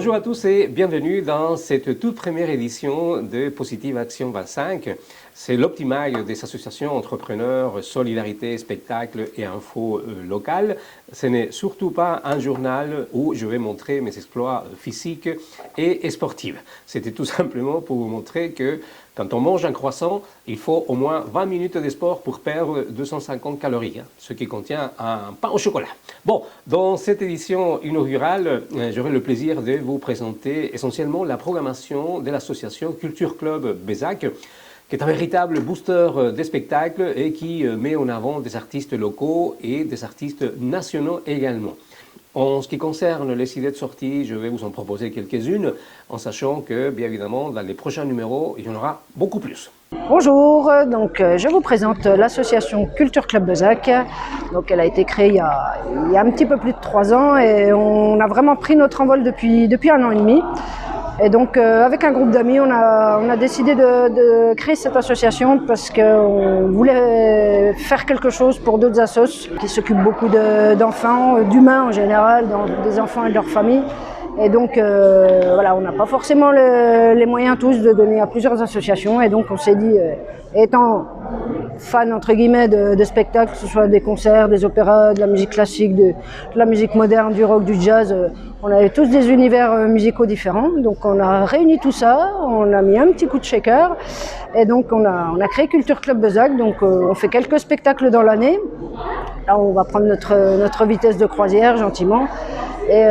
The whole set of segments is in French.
Bonjour à tous et bienvenue dans cette toute première édition de Positive Action 25. C'est l'optimal des associations entrepreneurs, solidarité, spectacle et info locales. Ce n'est surtout pas un journal où je vais montrer mes exploits physiques et sportifs. C'était tout simplement pour vous montrer que quand on mange un croissant, il faut au moins 20 minutes de sport pour perdre 250 calories, ce qui contient un pain au chocolat. Bon, dans cette édition inaugurale, j'aurai le plaisir de vous présenter essentiellement la programmation de l'association Culture Club Bézac, qui est un véritable booster des spectacles et qui met en avant des artistes locaux et des artistes nationaux également. En ce qui concerne les idées de sortie, je vais vous en proposer quelques-unes, en sachant que, bien évidemment, dans les prochains numéros, il y en aura beaucoup plus. Bonjour, donc je vous présente l'association Culture Club Bézac. Donc elle a été créée il y a un petit peu plus de 3 ans et on a vraiment pris notre envol depuis 1 an et demi. Et donc avec un groupe d'amis, on a décidé de créer cette association parce qu'on voulait faire quelque chose pour d'autres assos qui s'occupent beaucoup d'enfants, d'humains en général, des enfants et de leurs familles. Et donc voilà, on n'a pas forcément les moyens tous de donner à plusieurs associations. Et donc on s'est dit, étant fan entre guillemets de spectacles, que ce soit des concerts, des opéras, de la musique classique, de la musique moderne, du rock, du jazz, on avait tous des univers musicaux différents. Donc on a réuni tout ça, on a mis un petit coup de shaker. Et donc on a créé Culture Club Bézac. Donc on fait quelques spectacles dans l'année. Là on va prendre notre vitesse de croisière gentiment. Et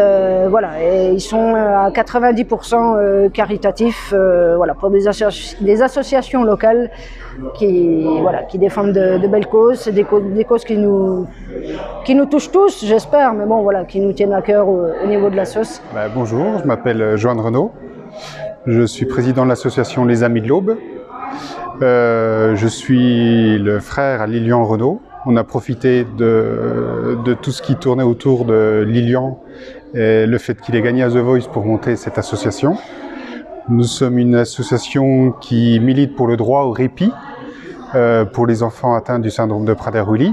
voilà, et ils sont à 90% caritatifs, voilà, pour des associations locales qui défendent de belles causes. C'est des causes qui nous touchent tous, j'espère, mais bon, voilà, qui nous tiennent à cœur au niveau de la sauce. Bonjour, je m'appelle Johan Renaud, je suis président de l'association Les Amis de l'Aube. Je suis le frère à Lilian Renaud. On a profité de tout ce qui tournait autour de Lilian et le fait qu'il ait gagné à The Voice pour monter cette association. Nous sommes une association qui milite pour le droit au répit pour les enfants atteints du syndrome de Prader-Willi.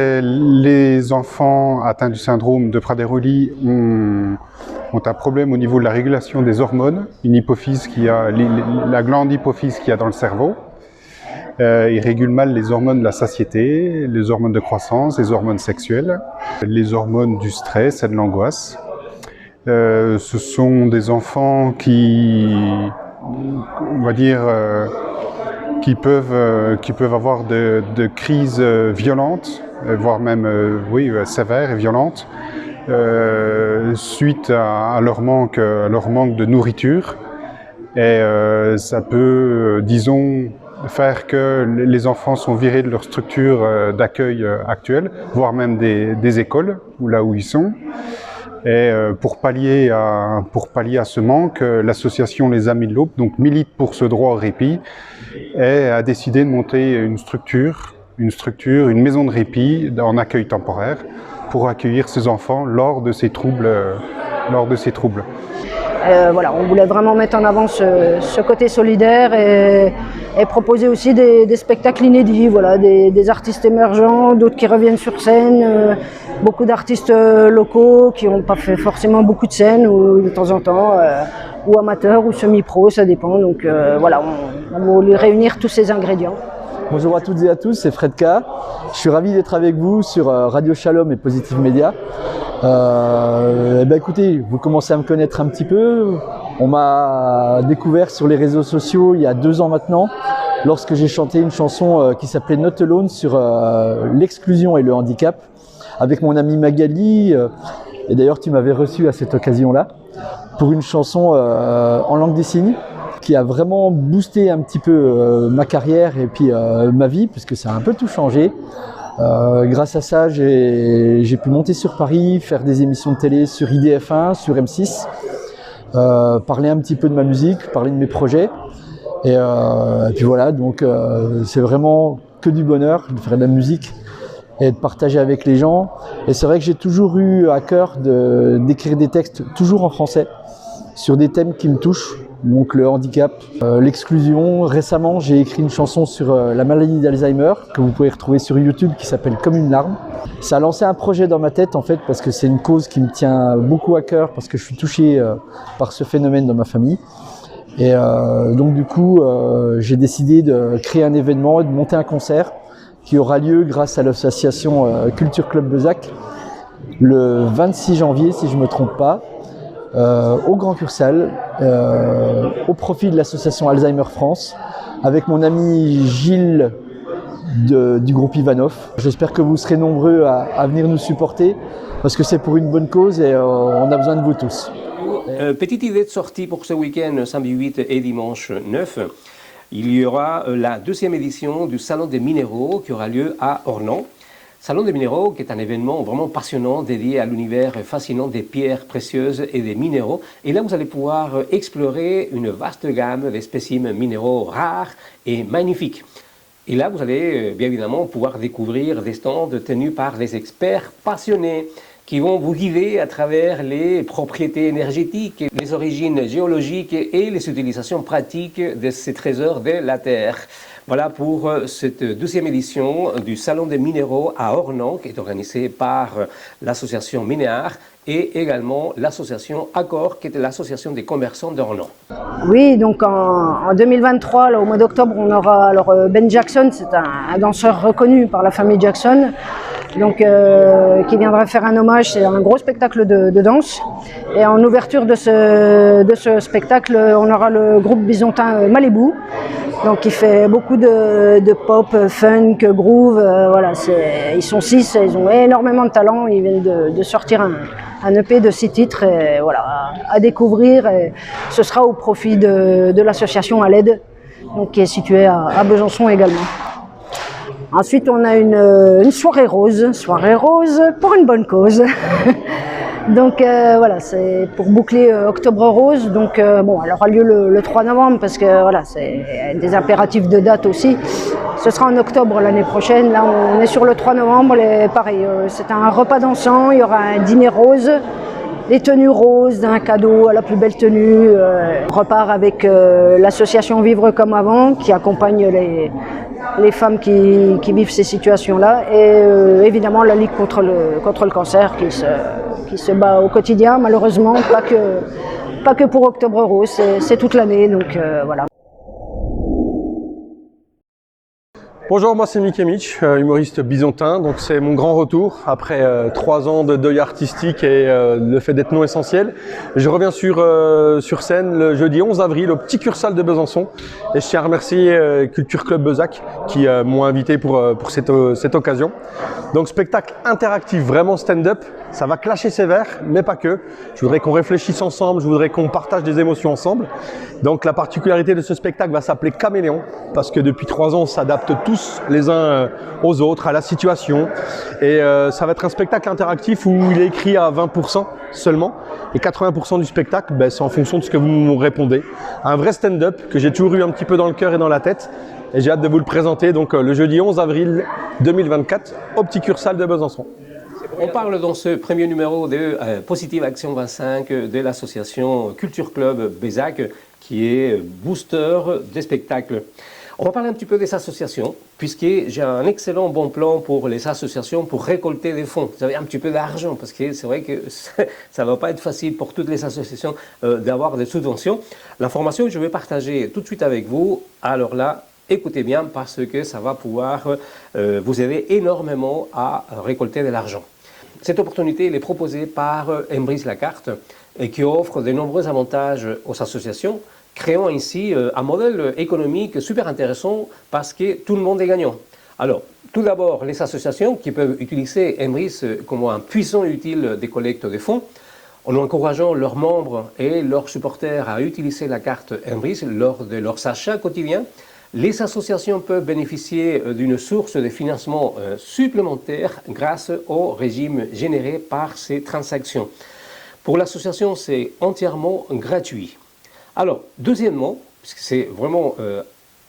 Les enfants atteints du syndrome de Prader-Willi ont un problème au niveau de la régulation des hormones, une hypophyse la glande hypophyse qu'il y a dans le cerveau. Ils régulent mal les hormones de la satiété, les hormones de croissance, les hormones sexuelles, les hormones du stress et de l'angoisse. Ce sont des enfants qui peuvent avoir de crises violentes, voire même sévères et violentes, suite à leur manque de nourriture. Et ça peut, disons, faire que les enfants sont virés de leur structure d'accueil actuelle, voire même des écoles, là où ils sont. Et pour pallier à ce manque, l'association Les Amis de l'Aube milite pour ce droit au répit et a décidé de monter une maison de répit en accueil temporaire pour accueillir ces enfants lors de ces troubles. Voilà, on voulait vraiment mettre en avant ce côté solidaire et proposer aussi des spectacles inédits, voilà, des artistes émergents, d'autres qui reviennent sur scène, beaucoup d'artistes locaux qui n'ont pas fait forcément beaucoup de scènes ou de temps en temps, ou amateurs ou semi-pro, ça dépend. Donc voilà, on a voulu réunir tous ces ingrédients. Bonjour à toutes et à tous, c'est Fred K. Je suis ravi d'être avec vous sur Radio Shalom et Positive Media. Écoutez, vous commencez à me connaître un petit peu. On m'a découvert sur les réseaux sociaux il y a 2 ans maintenant, lorsque j'ai chanté une chanson qui s'appelait Not Alone sur l'exclusion et le handicap, avec mon ami Magali. Et d'ailleurs, tu m'avais reçu à cette occasion-là pour une chanson en langue des signes, qui a vraiment boosté un petit peu ma carrière et puis ma vie, puisque ça a un peu tout changé. Grâce à ça, j'ai pu monter sur Paris, faire des émissions de télé sur IDF1, sur M6, parler un petit peu de ma musique, parler de mes projets. Et puis voilà, donc c'est vraiment que du bonheur de faire de la musique et de partager avec les gens. Et c'est vrai que j'ai toujours eu à cœur d'écrire des textes toujours en français, sur des thèmes qui me touchent, donc le handicap, l'exclusion. Récemment, j'ai écrit une chanson sur la maladie d'Alzheimer que vous pouvez retrouver sur YouTube qui s'appelle Comme une larme. Ça a lancé un projet dans ma tête en fait parce que c'est une cause qui me tient beaucoup à cœur parce que je suis touché par ce phénomène dans ma famille. Et donc du coup, j'ai décidé de créer un événement et de monter un concert qui aura lieu grâce à l'association Culture Club Bezac le 26 janvier, si je ne me trompe pas, au Grand Cursal, au profit de l'association Alzheimer France, avec mon ami Gilles du groupe Ivanov. J'espère que vous serez nombreux à venir nous supporter, parce que c'est pour une bonne cause et on a besoin de vous tous. Petite idée de sortie pour ce week-end, samedi 8 et dimanche 9. Il y aura la 2e édition du Salon des Minéraux qui aura lieu à Ornans. Salon des Minéraux qui est un événement vraiment passionnant dédié à l'univers fascinant des pierres précieuses et des minéraux. Et là, vous allez pouvoir explorer une vaste gamme de spécimens minéraux rares et magnifiques. Et là, vous allez bien évidemment pouvoir découvrir des stands tenus par des experts passionnés qui vont vous guider à travers les propriétés énergétiques, les origines géologiques et les utilisations pratiques de ces trésors de la Terre. Voilà pour cette 12e édition du Salon des Minéraux à Ornans, qui est organisée par l'association Minéar et également l'association Accor, qui est l'association des commerçants d'Ornans. Oui, donc en 2023, là, au mois d'octobre, on aura alors Ben Jackson, c'est un danseur reconnu par la famille Jackson, donc qui viendra faire un hommage. C'est un gros spectacle de danse. Et en ouverture de ce spectacle, on aura le groupe byzantin Malibu, donc qui fait beaucoup de pop, funk, groove. Voilà, ils sont 6, ils ont énormément de talent. Ils viennent de sortir un EP de 6 titres, et voilà, à découvrir. Et ce sera au profit de l'association ALED, donc qui est située à Besançon également. Ensuite, on a une soirée rose pour une bonne cause. Donc voilà, c'est pour boucler Octobre Rose. Donc bon, elle aura lieu le 3 novembre parce que voilà, c'est des impératifs de date aussi. Ce sera en octobre l'année prochaine. Là, on est sur le 3 novembre. Pareil, c'est un repas dansant. Il y aura un dîner rose, des tenues roses, un cadeau à la plus belle tenue. On repart avec l'association Vivre comme avant qui accompagne les femmes qui vivent ces situations-là, et évidemment la Ligue contre le cancer qui se bat au quotidien, malheureusement, pas que pour Octobre Rose, c'est toute l'année, donc voilà. Bonjour, moi c'est Mickey Mitch, humoriste byzantin, donc c'est mon grand retour après 3 ans de deuil artistique et le fait d'être non essentiel. Je reviens sur scène le jeudi 11 avril au Petit Cursal de Besançon et je tiens à remercier Culture Club Bezac qui m'ont invité pour cette occasion. Donc spectacle interactif, vraiment stand-up, ça va clasher sévère, mais pas que. Je voudrais qu'on réfléchisse ensemble, je voudrais qu'on partage des émotions ensemble. Donc la particularité de ce spectacle va s'appeler Caméléon, parce que depuis 3 ans on s'adapte tous les uns aux autres, à la situation. Et ça va être un spectacle interactif où il est écrit à 20% seulement. Et 80% du spectacle, c'est en fonction de ce que vous me répondez. Un vrai stand-up que j'ai toujours eu un petit peu dans le cœur et dans la tête. Et j'ai hâte de vous le présenter donc le jeudi 11 avril 2024 au Petit Cursal de Besançon. On parle dans ce premier numéro de Positive Action 25 de l'association Culture Club Bezac qui est booster des spectacles. On va parler un petit peu des associations, puisque j'ai un excellent bon plan pour les associations pour récolter des fonds. Vous avez un petit peu d'argent, parce que c'est vrai que ça ne va pas être facile pour toutes les associations d'avoir des subventions. L'information que je vais partager tout de suite avec vous, alors là, écoutez bien, parce que ça va pouvoir vous aider énormément à récolter de l'argent. Cette opportunité elle est proposée par Embrise la Carte, et qui offre de nombreux avantages aux associations, créant ainsi un modèle économique super intéressant parce que tout le monde est gagnant. Alors, tout d'abord, les associations qui peuvent utiliser Embrise comme un puissant utile des collectes de fonds, en encourageant leurs membres et leurs supporters à utiliser la carte Embrise lors de leurs achats quotidiens. Les associations peuvent bénéficier d'une source de financement supplémentaire grâce au régime généré par ces transactions. Pour l'association, c'est entièrement gratuit. Alors, deuxièmement, puisque c'est vraiment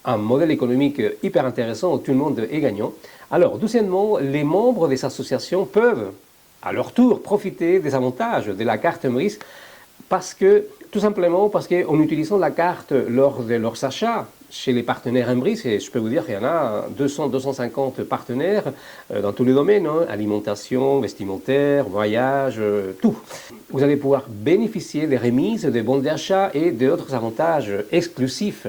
un modèle économique hyper intéressant où tout le monde est gagnant, alors, deuxièmement, les membres des associations peuvent, à leur tour, profiter des avantages de la carte Embrise parce que Tout simplement parce qu'en utilisant la carte lors de leurs achats chez les partenaires Embris, et je peux vous dire qu'il y en a 200-250 partenaires dans tous les domaines, hein, alimentation, vestimentaire, voyage, tout. Vous allez pouvoir bénéficier des remises, des bons d'achat et d'autres avantages exclusifs.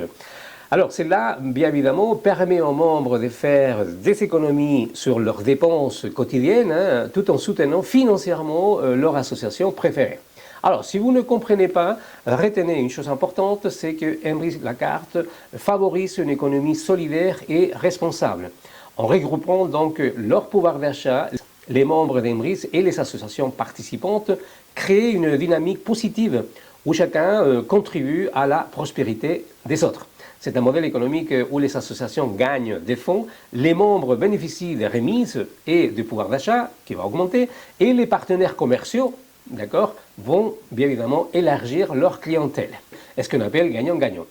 Alors, cela, bien évidemment, permet aux membres de faire des économies sur leurs dépenses quotidiennes, hein, tout en soutenant financièrement leur association préférée. Alors, si vous ne comprenez pas, retenez une chose importante, c'est que Embris la carte favorise une économie solidaire et responsable. En regroupant donc leur pouvoir d'achat, les membres d'Embris et les associations participantes créent une dynamique positive où chacun contribue à la prospérité des autres. C'est un modèle économique où les associations gagnent des fonds, les membres bénéficient des remises et du pouvoir d'achat qui va augmenter, et les partenaires commerciaux, d'accord, vont bien évidemment élargir leur clientèle. C'est ce qu'on appelle gagnant-gagnant.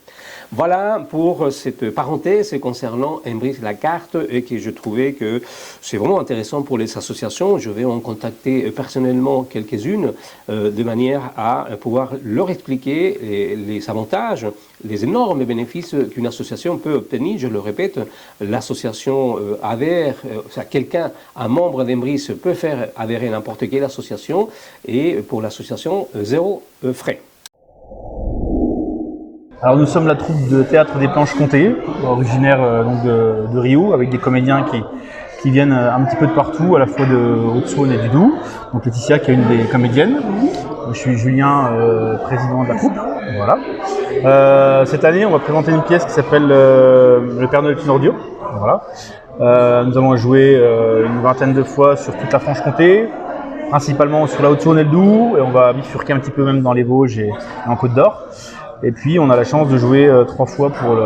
Voilà pour cette parenthèse concernant Embris la carte et que je trouvais que c'est vraiment intéressant pour les associations. Je vais en contacter personnellement quelques-unes de manière à pouvoir leur expliquer les avantages, les énormes bénéfices qu'une association peut obtenir. Je le répète, l'association adhère, quelqu'un, un membre d'Embris peut faire adhérer n'importe quelle association et pour l'association, zéro frais. Alors nous sommes la troupe de théâtre des Planches Comté, originaire donc de Rio, avec des comédiens qui viennent un petit peu de partout, à la fois de Haute-Saône et du Doubs. Donc Laetitia qui est une des comédiennes. Je suis Julien, président de la troupe. Voilà. Cette année, on va présenter une pièce qui s'appelle Le Père Noël est une ordure. Voilà. Nous allons jouer une vingtaine de fois sur toute la Franche-Comté, principalement sur la Haute-Saône et le Doubs, et on va bifurquer un petit peu même dans les Vosges et en Côte d'Or. Et puis on a la chance de jouer 3 fois pour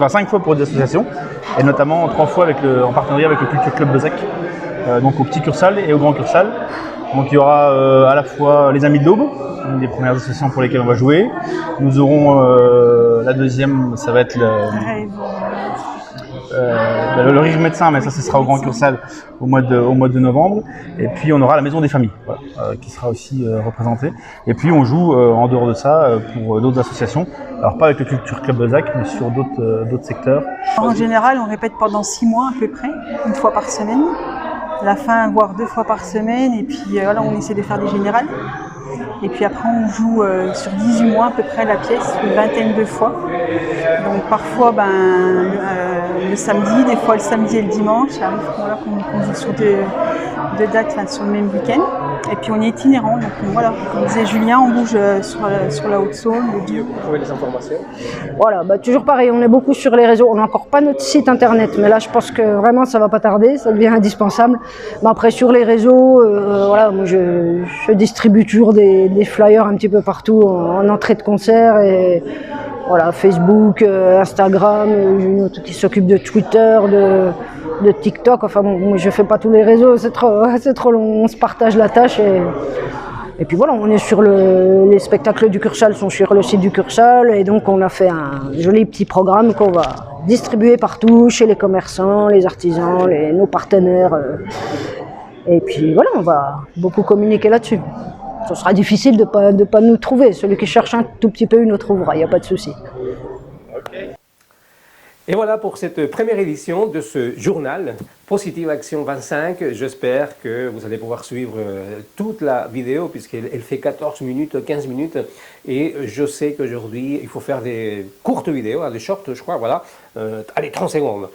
5 fois pour des associations, et notamment 3 fois en partenariat avec le Culture Club Bezac, donc au Petit Cursal et au Grand Cursal. Donc il y aura à la fois les Amis de l'Aube, une des premières associations pour lesquelles on va jouer. Nous aurons la deuxième, ça va être le Rire Médecin, mais ça ce sera au Grand Cursal au mois de novembre. Et puis on aura la Maison des Familles, voilà, qui sera aussi représentée. Et puis on joue en dehors de ça pour d'autres associations. Alors pas avec le Culture Club Bezac, mais sur d'autres secteurs. En général, on répète pendant 6 mois à peu près, une fois par semaine. La fin, voire 2 fois par semaine. Et puis voilà, on essaie de faire des générales. Et puis après, on joue sur 18 mois à peu près la pièce, une vingtaine de fois. Donc parfois le samedi, des fois le samedi et le dimanche. Ça arrive qu'on joue sur deux dates, sur le même week-end. Et puis on est itinérant, donc voilà, comme disait Julien, on bouge sur la Haute-Saône, le Doubs. Vous trouvez les informations? Voilà, toujours pareil, on est beaucoup sur les réseaux. On n'a encore pas notre site internet, mais là je pense que vraiment ça va pas tarder, ça devient indispensable. Mais après sur les réseaux, voilà, moi je distribue toujours des flyers un petit peu partout en entrée de concert, et voilà, Facebook, Instagram, j'ai une autre qui s'occupe de Twitter, de TikTok. Enfin bon, moi je fais pas tous les réseaux, c'est trop long, on se partage la tâche. Et puis voilà, on est sur les spectacles du Cursal sont sur le site du Cursal, et donc on a fait un joli petit programme qu'on va distribuer partout, chez les commerçants, les artisans, nos partenaires. Et puis voilà, on va beaucoup communiquer là-dessus. Ce sera difficile de pas nous trouver. Celui qui cherche un tout petit peu, il nous trouvera, il n'y a pas de souci. Et voilà pour cette première édition de ce journal Positive Action 25. J'espère que vous allez pouvoir suivre toute la vidéo puisqu'elle fait 14 minutes, 15 minutes. Et je sais qu'aujourd'hui, il faut faire des courtes vidéos, des shorts, je crois, voilà. Allez, 30 secondes.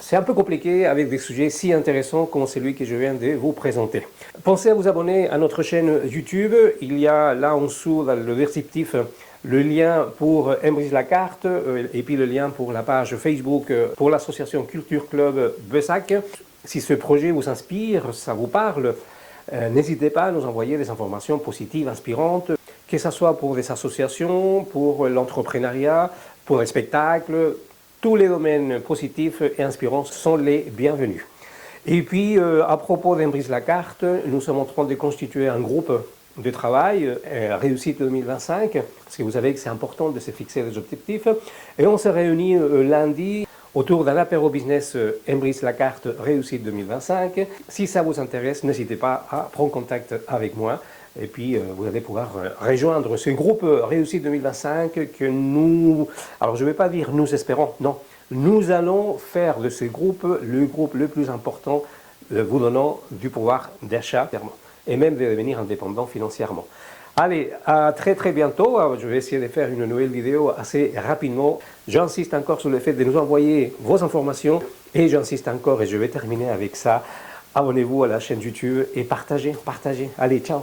C'est un peu compliqué avec des sujets si intéressants comme celui que je viens de vous présenter. Pensez à vous abonner à notre chaîne YouTube. Il y a là en dessous, dans le descriptif, le lien pour Embris la carte et puis le lien pour la page Facebook pour l'association Culture Club Bezac. Si ce projet vous inspire, ça vous parle, n'hésitez pas à nous envoyer des informations positives, inspirantes, que ce soit pour des associations, pour l'entrepreneuriat, pour les spectacles. Tous les domaines positifs et inspirants sont les bienvenus. Et puis, à propos d'Embris la carte, nous sommes en train de constituer un groupe de travail, Réussite 2025, parce que vous savez que c'est important de se fixer des objectifs. Et on se réunit lundi autour d'un apéro business Embris la carte Réussite 2025. Si ça vous intéresse, n'hésitez pas à prendre contact avec moi. Et puis, vous allez pouvoir rejoindre ce groupe Réussite 2025 que nous, alors je ne vais pas dire nous espérons, non, nous allons faire de ce groupe le groupe le plus important, vous donnant du pouvoir d'achat et même de devenir indépendant financièrement. Allez, à très très bientôt. Je vais essayer de faire une nouvelle vidéo assez rapidement. J'insiste encore sur le fait de nous envoyer vos informations et j'insiste encore et je vais terminer avec ça. Abonnez-vous à la chaîne YouTube et partagez. Allez, ciao.